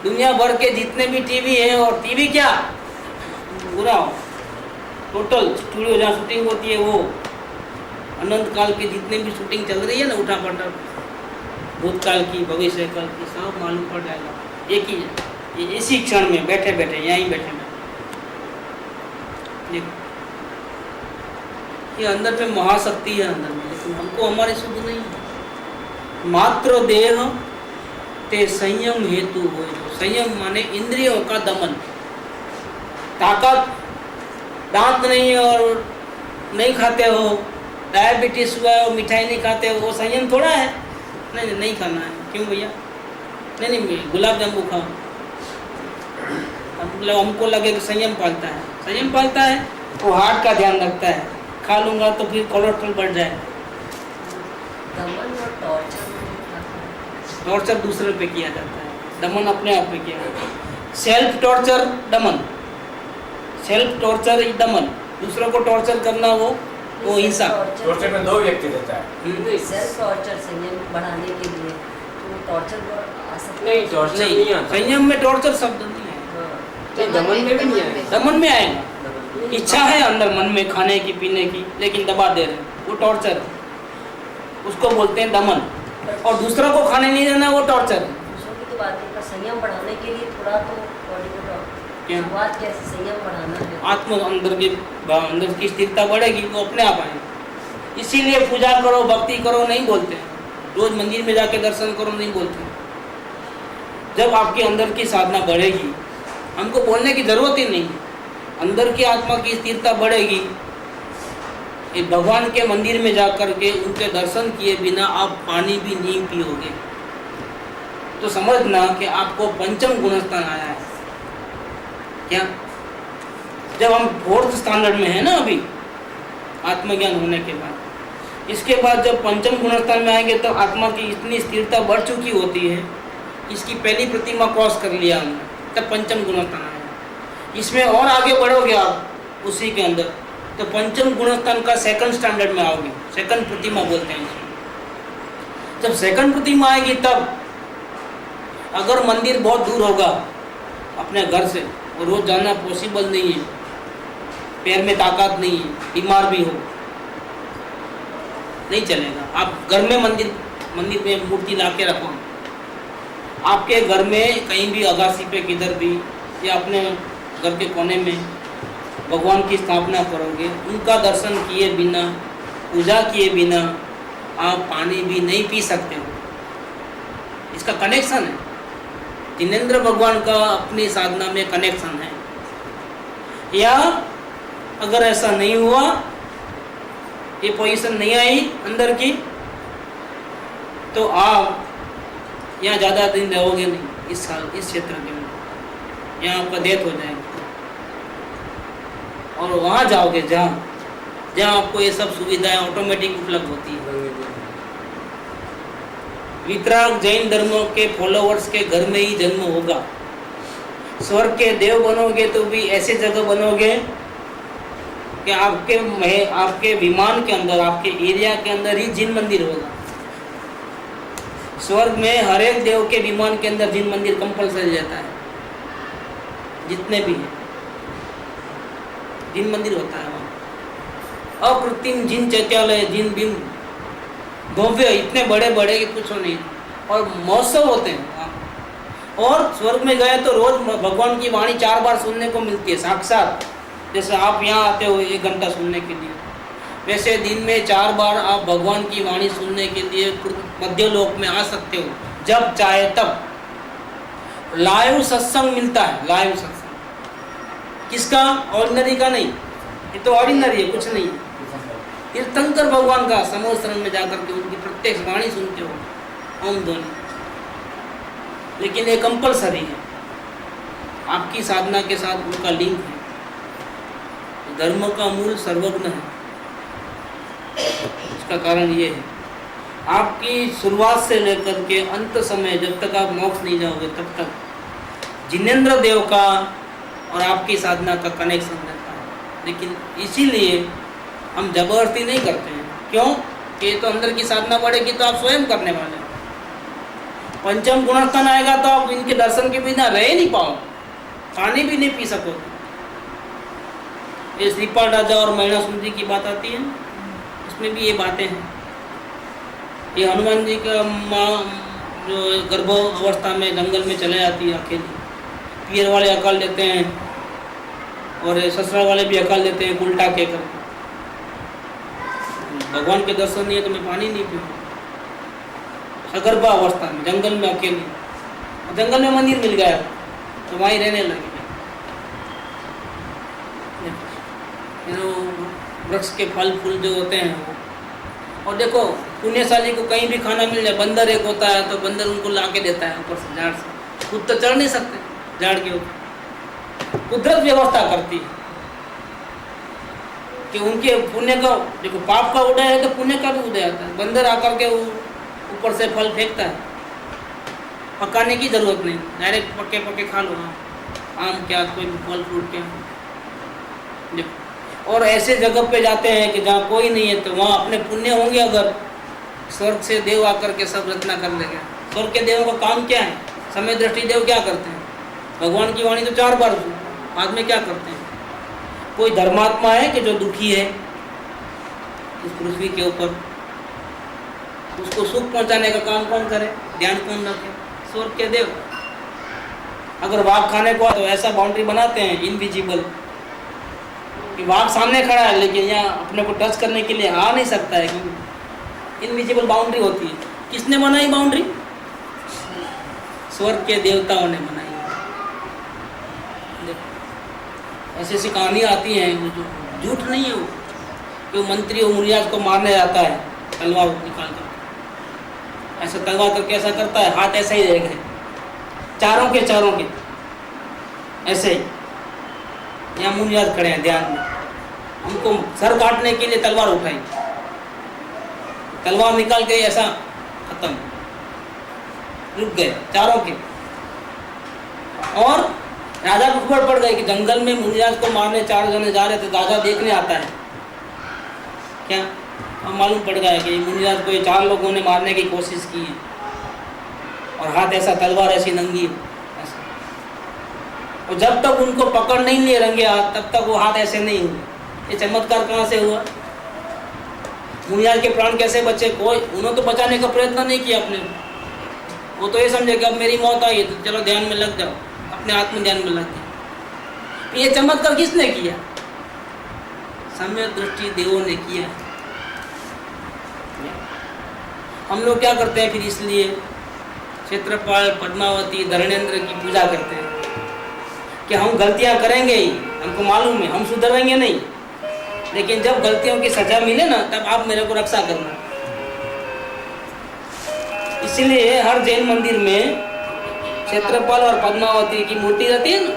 दुनिया भर के जितने भी टीवी है, और टीवी क्या पूरा टोटल स्टूडियो जहाँ शूटिंग होती है, वो अनंत काल के जितने भी शूटिंग चल रही है ना, उठा पटक, भूतकाल की, भविष्य काल की, सब मालूम पड़ जाएगा। एक ही ये इसी क्षण में बैठे बैठे, यहीं बैठे बैठे। देखो, ये अंदर में महाशक्ति है अंदर में, लेकिन हमको हमारी शुद्ध नहीं है। मात्र देह ते संयम हेतु हो। संयम माने इंद्रियों का दमन। ताकत, दांत नहीं और नहीं खाते हो, डायबिटीज हुआ है और मिठाई नहीं खाते हो, वो संयम थोड़ा है। नहीं नहीं खाना है। क्यों भैया? नहीं नहीं, गुलाब जामुन खाओ। मतलब हमको लगे कि संयम पालता है, संयम पालता है, वो हार्ट का ध्यान रखता है। खा लूंगा तो फिर कोलेस्ट्रॉल बढ़ जाए। दमन और टॉर्चर, टॉर्चर दूसरे पे किया जाता है, दमन अपने आप पे किया जाता है। सेल्फ टॉर्चर दमन, सेल्फ टॉर्चर दमन, दूसरों को टॉर्चर करना वो हिंसा। टॉर्चर में 2 व्यक्ति रहता है। सेल्फ टॉर्चर संयम बढ़ाने के लिए, तो टॉर्चर आ सकता है? नहीं, टॉर्चर नहीं आता। संयम में टॉर्चर शब्द नहीं है। नहीं, दमन में भी नहीं आएगा। दमन में आएगा। इच्छा है अंदर मन में खाने की पीने की, लेकिन दबा दे रहे, वो टॉर्चर है, उसको बोलते हैं दमन। और दूसरों को खाने नहीं देना, वो टॉर्चर है। दूसरों की तो बात है, पर संयम बढ़ाने के लिए थोड़ा तो बॉडी को शुरुआत कैसे संयम बढ़ाना है? आत्म अंदर की स्थिरता बढ़ेगी, वो अपने आप आएगी। इसीलिए पूजा करो, भक्ति करो नहीं बोलते हैं, रोज मंदिर में जाके दर्शन करो नहीं बोलते हैं। जब आपके अंदर की साधना बढ़ेगी, हमको बोलने की जरूरत ही नहीं, अंदर की आत्मा की स्थिरता बढ़ेगी। ये भगवान के मंदिर में जाकर के उनके दर्शन किए बिना आप पानी भी नहीं पियोगे तो समझना कि आपको पंचम गुणस्थान आया है। क्या? जब हम 4th स्टैंडर्ड में है ना अभी, आत्मज्ञान होने के बाद, इसके बाद जब पंचम गुणस्थान में आएंगे तो आत्मा की इतनी स्थिरता बढ़ चुकी होती है, इसकी पहली प्रतिमा क्रॉस कर लिया हमने, तब पंचम गुणस्थान आया। इसमें और आगे बढ़ोगे आप उसी के अंदर, तो पंचम गुणस्थान का 2nd स्टैंडर्ड में आओगे, 2nd प्रतिमा बोलते हैं इसमें। जब 2nd प्रतिमा आएगी तब, अगर मंदिर बहुत दूर होगा अपने घर से और रोज जाना पॉसिबल नहीं है, पैर में ताकत नहीं है, बीमार भी हो, नहीं चलेगा। आप घर में मंदिर में मूर्ति ला के रखो, आपके घर में कहीं भी अगासी पे किधर भी या अपने घर के कोने में भगवान की स्थापना करोगे, उनका दर्शन किए बिना, पूजा किए बिना आप पानी भी नहीं पी सकते हो। इसका कनेक्शन है, जिनेंद्र भगवान का अपनी साधना में कनेक्शन है। या अगर ऐसा नहीं हुआ, ये पोजीशन नहीं आई अंदर की, तो आप यहाँ ज़्यादा दिन रहोगे नहीं इस साल, इस क्षेत्र के अंदर, यहाँ आपका डेथ हो जाएगा। और वहाँ जाओगे जहाँ आपको ये सब सुविधाएं ऑटोमेटिक उपलब्ध होती है। वितराग जैन धर्मों के फॉलोवर्स के घर में ही जन्म होगा। स्वर्ग के देव बनोगे तो भी ऐसे जगह बनोगे कि आपके विमान के अंदर, आपके एरिया के अंदर ही जिन मंदिर होगा। स्वर्ग में हर एक देव के विमान के अंदर जिन मंदिर कंपल्सरी रहता है, जितने भी हैं जिन मंदिर होता है वहाँ। अकृत्रिम जिन चैत्यालय, जिन बिन भव्य, इतने बड़े बड़े कि कुछ नहीं, और महोत्सव होते हैं वहाँ। और स्वर्ग में गए तो रोज भगवान की वाणी 4 बार सुनने को मिलती है साक्षात। जैसे आप यहाँ आते हो 1 घंटा सुनने के लिए, वैसे दिन में 4 बार आप भगवान की वाणी सुनने के लिए मध्यलोक में आ सकते हो, जब चाहे तब। लाइव सत्संग मिलता है, लाइव सत्संग। किसका? ऑर्डिनरी का नहीं, ये तो ऑर्डिनरी है, कुछ नहीं है। तीर्थंकर भगवान का समूह शरण में जाकर के उनकी प्रत्यक्ष वाणी सुनते हो, ओम ध्वनि। लेकिन ये कंपल्सरी है, आपकी साधना के साथ उनका लिंक है। धर्म का मूल सर्वज्ञ है। इसका कारण ये है, आपकी शुरुआत से लेकर के अंत समय, जब तक आप मोक्ष नहीं जाओगे तब तक जिनेंद्र देव का और आपकी साधना का कनेक्शन रहता है। लेकिन इसीलिए हम जबरदस्ती नहीं करते हैं। क्यों? कि तो अंदर की साधना बढ़ेगी तो आप स्वयं करने वाले हैं। पंचम गुणस्थान आएगा तो आप इनके दर्शन के बिना रह ही नहीं पाओ, पानी भी नहीं पी सकोगे। ये श्रीपाल राजा और मैना सुंदरी की बात आती है, उसमें भी ये बातें हैं। ये हनुमान जी का माँ जो गर्भ अवस्था में जंगल में चले जाती है अकेली, पियर वाले अकाल देते हैं और ससुराल वाले भी अकाल देते हैं उल्टा के कर। भगवान के दर्शन नहीं है तो मैं पानी नहीं पीऊँ। सगर्भा अवस्था में जंगल में अकेली, जंगल में मंदिर मिल गया तो वहीं रहने लगे। वृक्ष के फल फूल जो होते हैं वो, और देखो पुण्यशाली को कहीं भी खाना मिल जाए, बंदर एक होता है तो बंदर उनको ला के देता है ऊपर से झाड़ से। खुद तो चढ़ नहीं सकते झाड़ के ऊपर, कुदरत व्यवस्था करती है कि उनके पुण्य का, देखो पाप का उदय है तो पुण्य का भी उदय आता है। बंदर आकर के ऊपर से फल फेंकता है, पकाने की जरूरत नहीं, डायरेक्ट पके पके खा लो। आम क्या, कोई फल फ्रूट क्या। देखो, और ऐसे जगह पे जाते हैं कि जहाँ कोई नहीं है तो वहाँ अपने पुण्य होंगे। अगर स्वर्ग से देव आकर के सब रचना कर लेंगे। स्वर्ग के देवों का काम क्या है? समय दृष्टि देव क्या करते हैं? भगवान की वाणी तो 4 बार, बाद में क्या करते हैं? कोई धर्मात्मा है कि जो दुखी है इस पृथ्वी के ऊपर, उसको सुख पहुंचाने का काम कौन करे? ध्यान कौन रखे? स्वर्ग के देव। अगर वाघ खाने को तो ऐसा बाउंड्री बनाते हैं इनविजिबल कि वाघ सामने खड़ा है लेकिन यहाँ अपने को टच करने के लिए आ नहीं सकता है, क्योंकि इनविजिबल बाउंड्री होती है। किसने बनाई बाउंड्री? स्वर्ग के देवताओं ने बनाई। ऐसी ऐसी कहानी आती हैं, जो झूठ नहीं है वो, कि मंत्री और मुनियाज को मारने जाता है तलवार निकाल कर, ऐसा तलवार करके ऐसा करता है, हाथ ऐसे ही रहेंगे चारों के ऐसे ही। यहाँ मुनियाज खड़े हैं ध्यान में, उनको सर काटने के लिए तलवार उठाई, तलवार निकाल के ऐसा खत्म, रुक गए चारों के। और राजा को खबर पड़ गई कि जंगल में मुनियाज को मारने 4 जने जा रहे थे। राजा देखने आता है, क्या अब मालूम पड़ गया कि मुनियाज को ये 4 लोगों ने मारने की कोशिश की है, और हाथ ऐसा, तलवार ऐसी नंगी ऐसा। और जब तक उनको पकड़ नहीं लिए रंगे हाथ, तब तक वो हाथ ऐसे नहीं हुए। ये चमत्कार कहाँ से हुआ? मुनियाज के प्राण कैसे बचे? कोई, उन्होंने तो बचाने का प्रयत्न नहीं किया अपने। वो तो ये समझे कि अब मेरी मौत आई तो चलो ध्यान में लग जाओ, अपने आत्म ध्यान में लग गए। ये चमत्कार किसने किया? सम्य दृष्टि देवों ने किया। हम लोग क्या करते हैं फिर? इसलिए क्षेत्रपाल, पद्मावती, धरणेंद्र की पूजा करते हैं कि हम गलतियां करेंगे ही, हमको मालूम है, हम सुधरेंगे नहीं, लेकिन जब गलतियों की सजा मिले ना तब आप मेरे को रक्षा करना। इसलिए हर जैन मंदिर में क्षेत्रपाल और पद्मावती की मूर्ति रहती है ना।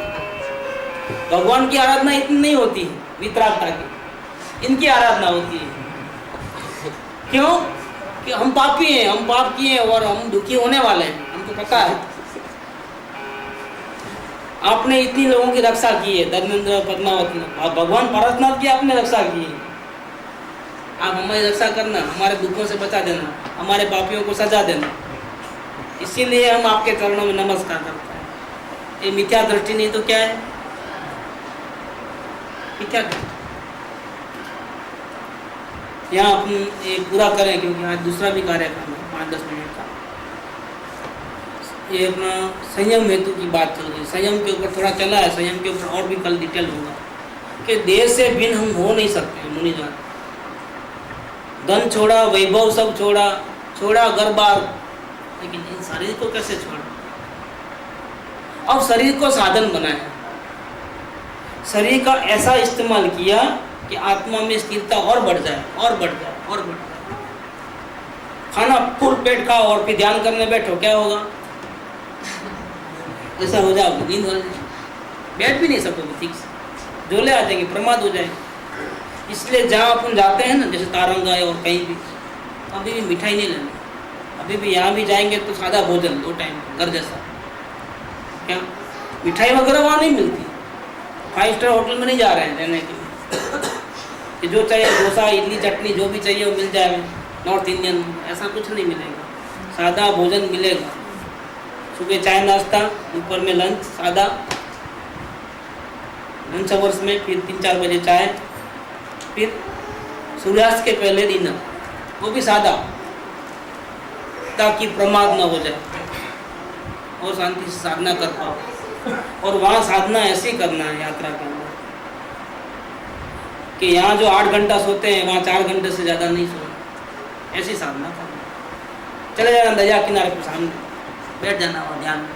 भगवान की आराधना इतनी नहीं होती है, वितरागता की, इनकी आराधना होती है। क्यों? कि हम पापी हैं, हम पाप किए हैं और हम दुखी होने वाले हैं, हमको पता है। आपने इतनी लोगों की रक्षा की है, धर्मेंद्र, पद्मावत, भगवान पारसनाथ की आपने रक्षा की है। आप हमारी रक्षा करना, हमारे दुखों से बचा देना, हमारे पापियों को सजा देना, इसीलिए हम आपके चरणों में नमस्कार करते हैं। ये मिथ्या दृष्टि नहीं तो क्या है? मिथ्या दृष्टि। यहाँ अपन ये पूरा करें क्योंकि आज दूसरा भी कार्यक्रम है 5-10 मिनट का। ये अपना संयम हेतु की बात चल रही है, संयम के ऊपर थोड़ा चला है, संयम के ऊपर और भी कल डिटेल होगा कि देह से भिन्न हम हो नहीं सकते। मुनिजन, धन छोड़ा, वैभव सब छोड़ा, छोड़ा घर बार, लेकिन इन शरीर को कैसे छोड़ा? अब शरीर को साधन बनाया, शरीर का ऐसा इस्तेमाल किया कि आत्मा में स्थिरता और बढ़ जाए और बढ़ जाए और बढ़ जाए। खाना फुल पेट खाओ और फिर ध्यान करने बैठो, क्या होगा? ऐसा हो जाओगे, नींद हो जाएगी, बैठ भी नहीं सकोगे ठीक से, झोले आ जाएंगे, प्रमाद हो जाएगा। इसलिए जहाँ अपन जाते हैं ना, जैसे तारंगा और कहीं भी, अभी भी मिठाई नहीं लेना। अभी भी यहाँ भी जाएंगे तो सादा भोजन 2 टाइम घर जैसा। क्या मिठाई वगैरह वहाँ नहीं मिलती, 5 स्टार होटल में नहीं जा रहे हैं रहने के लिए कि जो चाहिए डोसा, इडली, चटनी जो भी चाहिए वो मिल जाए। नॉर्थ इंडियन ऐसा कुछ नहीं मिलेगा, सादा भोजन मिलेगा। सुबह चाय नाश्ता, ऊपर में लंच सादा, लंच आवर्स में फिर 3-4 बजे चाय, फिर सूर्यास्त के पहले डिनर, वो भी सादा, ताकि प्रमाद न हो जाए और शांति से साधना कर पाओ। और वहाँ साधना ऐसे ही करना है यात्रा के अंदर कि यहाँ जो 8 घंटा सोते हैं वहाँ 4 घंटे से ज़्यादा नहीं सोना, ऐसी साधना करना। चले जाना दरिया किनारे पर सामने बैठ जाना और ध्यान,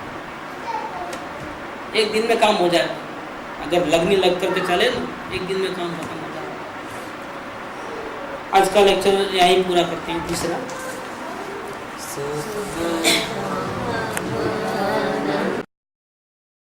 एक दिन में काम हो जाए। अगर लगनी लग करके चले तो एक दिन में काम खत्म हो जाए। आज का लेक्चर यहीं पूरा करते हैं, तीसरा।